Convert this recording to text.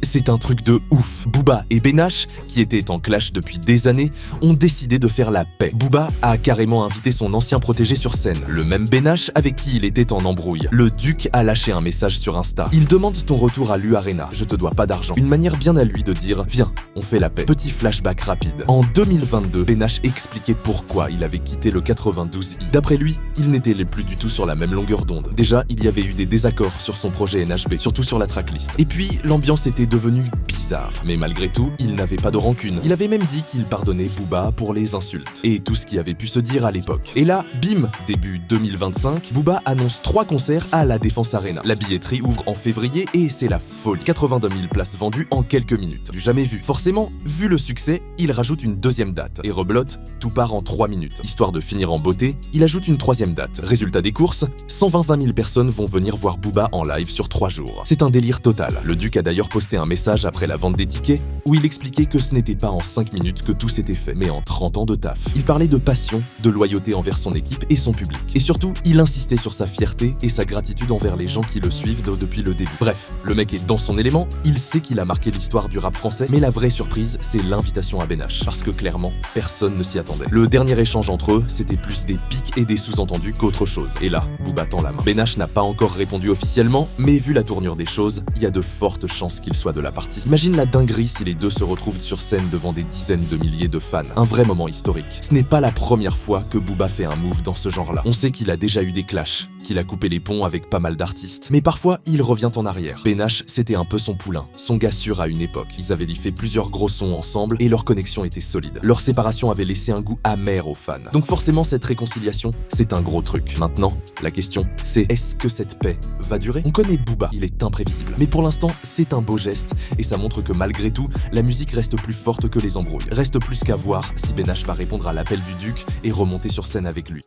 c'est un truc de ouf. Booba et Benache, qui étaient en clash depuis des années, ont décidé de faire la paix. Booba a carrément invité son ancien protégé sur scène, le même Benache avec qui il était en embrouille. Le Duc a lâché un message sur Insta. Il demande ton retour à l'U-Arena, je te dois pas d'argent. Une manière bien à lui de dire, viens, on fait la paix. Petit flashback rapide. En 2022, Benache expliquait pourquoi il avait quitté le 92i. D'après lui, ils n'étaient plus du tout sur la même longueur d'onde. Déjà, il y avait eu des désaccords sur son projet NHB, surtout sur la tracklist. Et puis, l'ambiance était devenue bizarre. Mais malgré tout, il n'avait pas de rancune. Il avait même dit qu'il pardonnait Booba pour les insultes. Et tout ce qui avait pu se dire à l'époque. Et là, bim, début 2025, Booba annonce 3 concerts à la Défense Arena. La billetterie ouvre en février et c'est la folie. 82 000 places vendues en quelques minutes. Du jamais vu. Forcément, vu le succès, il rajoute une deuxième date. Et rebelote, tout part en 3 minutes. Histoire de finir en beauté, il ajoute une troisième date. Résultat des courses, 125 000 personnes vont venir voir Booba en live sur 3 jours. C'est un délire total. Le Duc a d'ailleurs posté un message après la vente des tickets où il expliquait que ce n'était pas en 5 minutes que tout s'était fait, mais en 30 ans de taf. Il parlait de passion, de loyauté envers son équipe et son public. Et surtout, il insistait sur sa fierté et sa gratitude envers les gens qui le suivent depuis le début. Bref, le mec est dans son élément, il sait qu'il a marqué l'histoire du rap français, mais la vraie surprise, c'est l'invitation à Benache. Parce que clairement, personne ne s'y attendait. Le dernier échange entre eux, c'était plus des pics et des sous-entendus qu'autre chose. Et là, Booba tend la main. Benache n'a pas encore répondu officiellement, mais vu la tournure des choses, il y a de fortes chances qu'il soit de la partie. Imagine la dinguerie si les deux se retrouvent sur scène devant des dizaines de milliers de fans. Un vrai moment historique. Ce n'est pas la première fois que Booba fait un move dans ce genre-là. On sait qu'il a déjà eu des clashs, qu'il a coupé les ponts avec pas mal d'artistes. Mais parfois, il revient en arrière. Benache, c'était un peu son poulain, son gars sûr à une époque. Ils avaient fait plusieurs gros sons ensemble et leur connexion était solide. Leur séparation avait laissé un goût amer aux fans. Donc forcément, cette réconciliation, c'est un gros truc. Maintenant, la question, c'est est-ce que cette paix va durer? On connaît Booba, il est imprévisible. Mais pour l'instant, c'est un beau geste et ça montre que malgré tout, la musique reste plus forte que les embrouilles. Reste plus qu'à voir si Benache va répondre à l'appel du Duc et remonter sur scène avec lui.